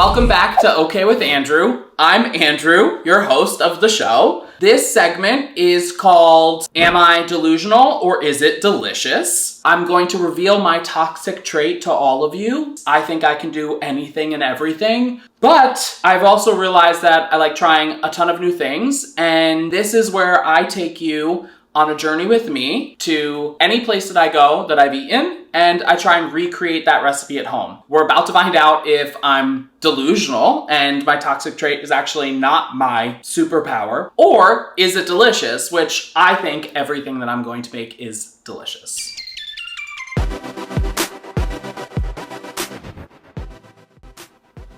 Welcome back to Okay with Andrew. I'm Andrew, your host of the show. This segment is called Am I Delusional or Is It Delicious? I'm going to reveal my toxic trait to all of you. I think I can do anything and everything, but I've also realized that I like trying a ton of new things, and this is where I take you on a journey with me to any place that I go that I've eaten, and I try and recreate that recipe at home. We're about to find out if I'm delusional and my toxic trait is actually not my superpower, or is it delicious, which I think everything that I'm going to make is delicious.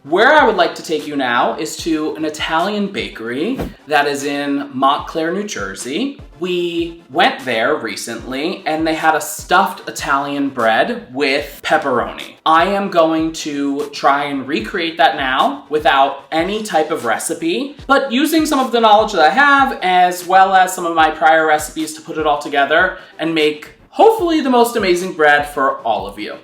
Where I would like to take you now is to an Italian bakery that is in Montclair, New Jersey. We went there recently and they had a stuffed Italian bread with pepperoni. I am going to try and recreate that now without any type of recipe, but using some of the knowledge that I have as well as some of my prior recipes to put it all together and make hopefully the most amazing bread for all of you.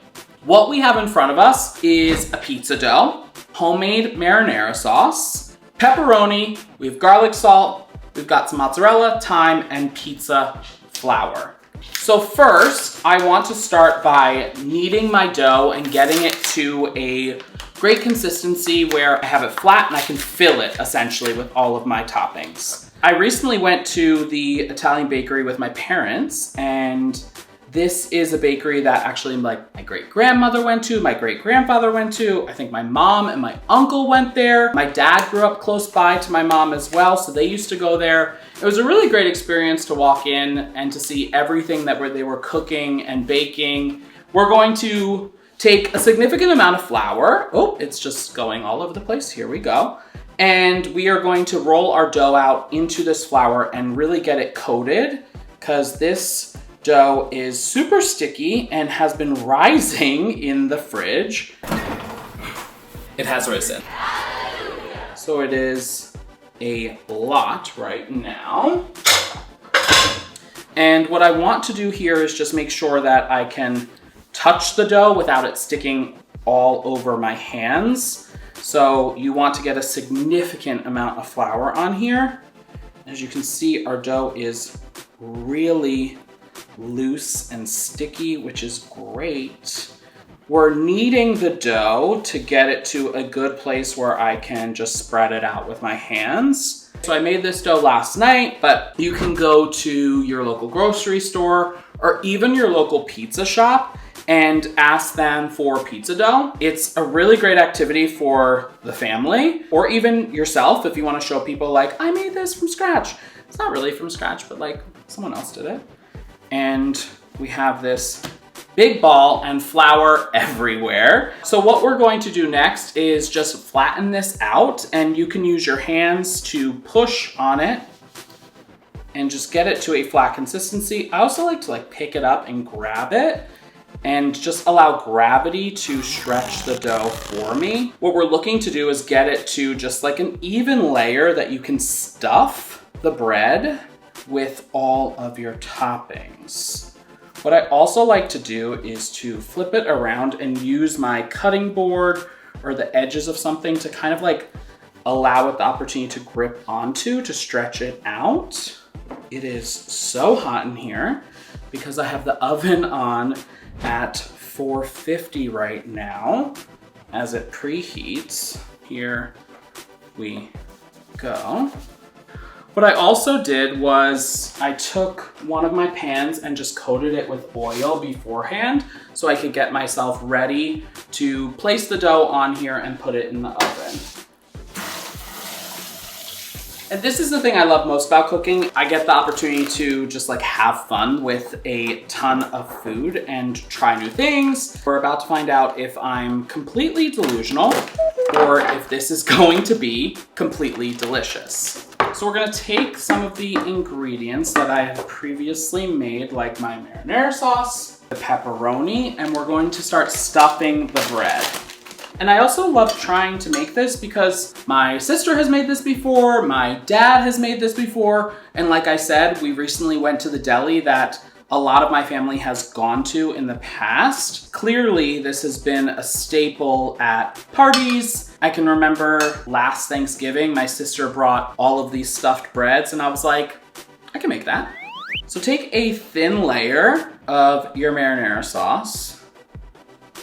What we have in front of us is a pizza dough, homemade marinara sauce, pepperoni, we have garlic salt, we've got some mozzarella, thyme, and pizza flour. So first, I want to start by kneading my dough and getting it to a great consistency where I have it flat and I can fill it essentially with all of my toppings. I recently went to the Italian bakery with my parents, and this is a bakery that actually my great-grandmother went to, my great-grandfather went to, I think my mom and my uncle went there. My dad grew up close by to my mom as well, so they used to go there. It was a really great experience to walk in and to see everything that they were cooking and baking. We're going to take a significant amount of flour. Oh, it's just going all over the place. Here we go. And we are going to roll our dough out into this flour and really get it coated, because this dough is super sticky and has been rising in the fridge. It has risen. So it is a lot right now. And what I want to do here is just make sure that I can touch the dough without it sticking all over my hands. So you want to get a significant amount of flour on here. As you can see, our dough is really loose and sticky, which is great. We're kneading the dough to get it to a good place where I can just spread it out with my hands. So I made this dough last night, but you can go to your local grocery store or even your local pizza shop and ask them for pizza dough. It's a really great activity for the family or even yourself if you want to show people like, I made this from scratch. It's not really from scratch, but like someone else did it. And we have this big ball and flour everywhere. So what we're going to do next is just flatten this out, and you can use your hands to push on it and just get it to a flat consistency. I also like to pick it up and grab it and just allow gravity to stretch the dough for me. What we're looking to do is get it to just like an even layer that you can stuff the bread with all of your toppings. What I also like to do is to flip it around and use my cutting board or the edges of something to kind of allow it the opportunity to grip onto to stretch it out. It is so hot in here because I have the oven on at 450 right now as it preheats. Here we go. What I also did was I took one of my pans and just coated it with oil beforehand so I could get myself ready to place the dough on here and put it in the oven. And this is the thing I love most about cooking. I get the opportunity to just have fun with a ton of food and try new things. We're about to find out if I'm completely delusional or if this is going to be completely delicious. So we're gonna take some of the ingredients that I have previously made, like my marinara sauce, the pepperoni, and we're going to start stuffing the bread. And I also love trying to make this because my sister has made this before, my dad has made this before, and like I said, we recently went to the deli that a lot of my family has gone to in the past. Clearly, this has been a staple at parties. I can remember last Thanksgiving, my sister brought all of these stuffed breads and I was like, I can make that. So take a thin layer of your marinara sauce.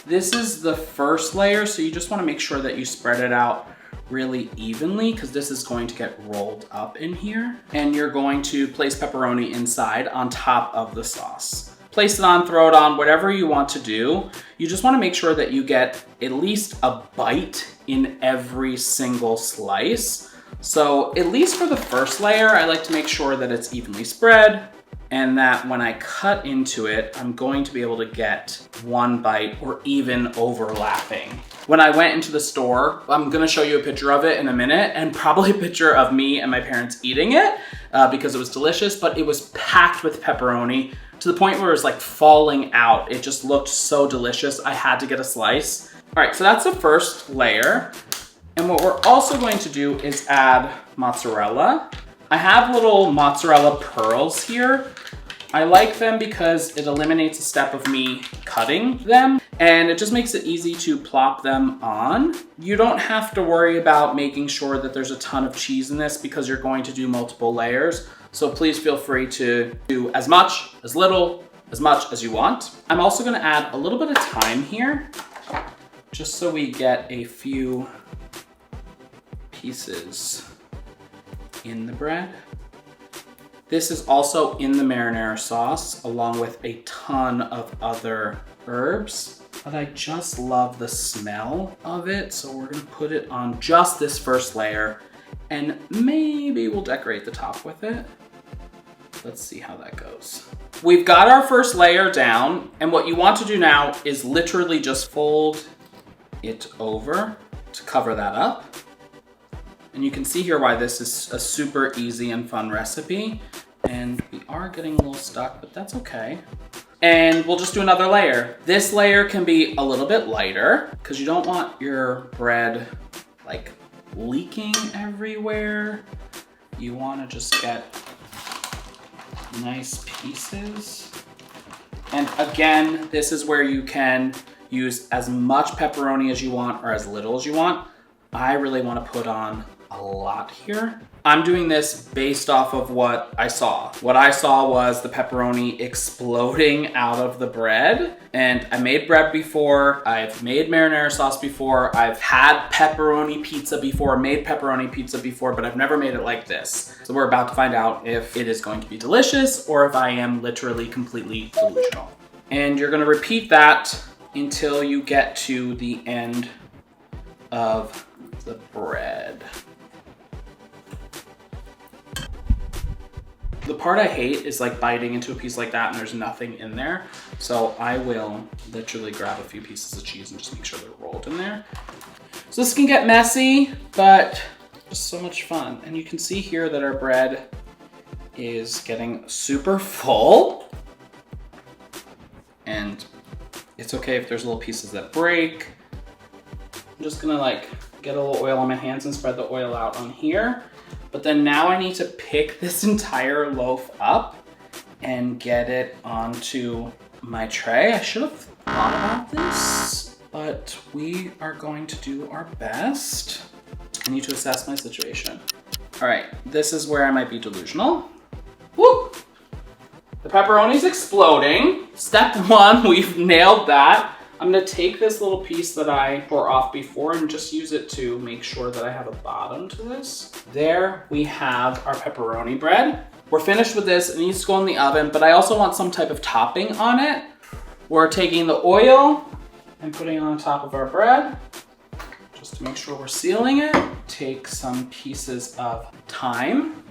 This is the first layer, so you just want to make sure that you spread it out really evenly because this is going to get rolled up in here. And you're going to place pepperoni inside on top of the sauce. Place it on, throw it on, whatever you want to do. You just want to make sure that you get at least a bite in every single slice. So at least for the first layer, I like to make sure that it's evenly spread and that when I cut into it, I'm going to be able to get one bite or even overlapping. When I went into the store, I'm gonna show you a picture of it in a minute and probably a picture of me and my parents eating it because it was delicious, but it was packed with pepperoni to the point where it was like falling out. It just looked so delicious. I had to get a slice. All right, so that's the first layer. And what we're also going to do is add mozzarella. I have little mozzarella pearls here. I like them because it eliminates a step of me cutting them and it just makes it easy to plop them on. You don't have to worry about making sure that there's a ton of cheese in this because you're going to do multiple layers. So please feel free to do as much, as little, as much as you want. I'm also gonna add a little bit of thyme here just so we get a few pieces in the bread. This is also in the marinara sauce along with a ton of other herbs, but I just love the smell of it. So we're gonna put it on just this first layer and maybe we'll decorate the top with it. Let's see how that goes. We've got our first layer down and what you want to do now is literally just fold it over to cover that up. And you can see here why this is a super easy and fun recipe. And we are getting a little stuck, but that's okay. And we'll just do another layer. This layer can be a little bit lighter because you don't want your bread like leaking everywhere. You want to just get nice pieces. And again, this is where you can use as much pepperoni as you want or as little as you want. I really want to put on a lot here. I'm doing this based off of what I saw. What I saw was the pepperoni exploding out of the bread. And I made bread before, I've made marinara sauce before, I've had pepperoni pizza before, made pepperoni pizza before, but I've never made it like this. So we're about to find out if it is going to be delicious or if I am literally completely delusional. And you're gonna repeat that until you get to the end of the bread. The part I hate is like biting into a piece like that and there's nothing in there. So I will literally grab a few pieces of cheese and just make sure they're rolled in there. So this can get messy, but just so much fun. And you can see here that our bread is getting super full. And it's okay if there's little pieces that break. I'm just gonna like get a little oil on my hands and spread the oil out on here. But then now I need to pick this entire loaf up and get it onto my tray. I should have thought about this, but we are going to do our best. I need to assess my situation. All right, this is where I might be delusional. Woo! The pepperoni's exploding. Step one, we've nailed that. I'm gonna take this little piece that I tore off before and just use it to make sure that I have a bottom to this. There we have our pepperoni bread. We're finished with this. It needs to go in the oven, but I also want some type of topping on it. We're taking the oil and putting it on top of our bread, just to make sure we're sealing it. Take some pieces of thyme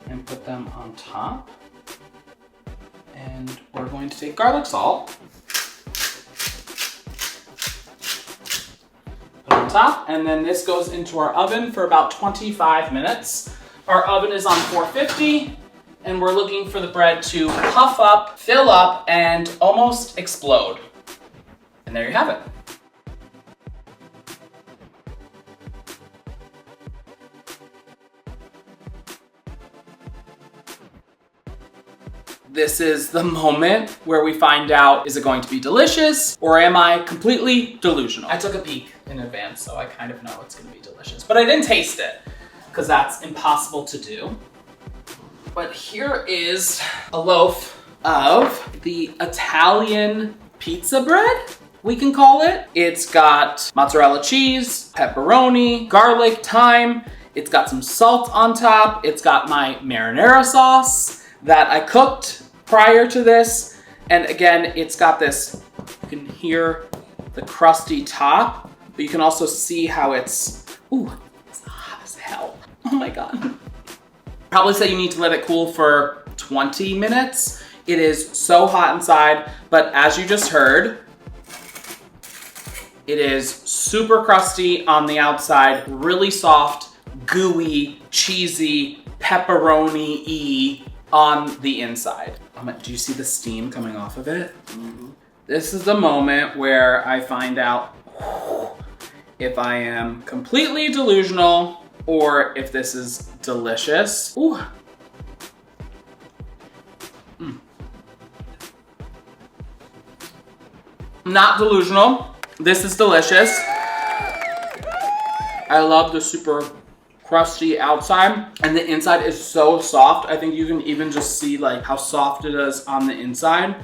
and put them on top. And we're going to take garlic salt. On top, and then this goes into our oven for about 25 minutes. Our oven is on 450, and we're looking for the bread to puff up, fill up, and almost explode. And there you have it. This is the moment where we find out, is it going to be delicious or am I completely delusional? I took a peek in advance, so I kind of know it's gonna be delicious, but I didn't taste it because that's impossible to do. But here is a loaf of the Italian pizza bread, we can call it. It's got mozzarella cheese, pepperoni, garlic, thyme. It's got some salt on top. It's got my marinara sauce that I cooked prior to this. And again, it's got this, you can hear the crusty top, but you can also see how it's hot as hell. Oh my God. Probably say you need to let it cool for 20 minutes. It is so hot inside, but as you just heard, it is super crusty on the outside, really soft, gooey, cheesy, pepperoni-y on the inside. Do you see the steam coming off of it? This is the moment where I find out if I am completely delusional or if this is delicious. Ooh. Not delusional. This is delicious. I love the super crusty outside and the inside is so soft. I think you can even just see like how soft it is on the inside.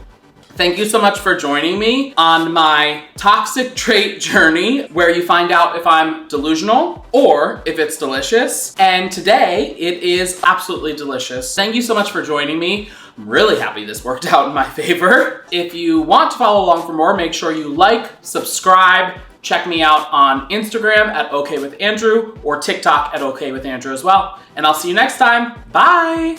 Thank you so much for joining me on my toxic trait journey where you find out if I'm delusional or if it's delicious. And today it is absolutely delicious. Thank you so much for joining me. I'm really happy this worked out in my favor. If you want to follow along for more, make sure you like, subscribe, check me out on Instagram at OKWithAndrew or TikTok at OKWithAndrew as well. And I'll see you next time. Bye.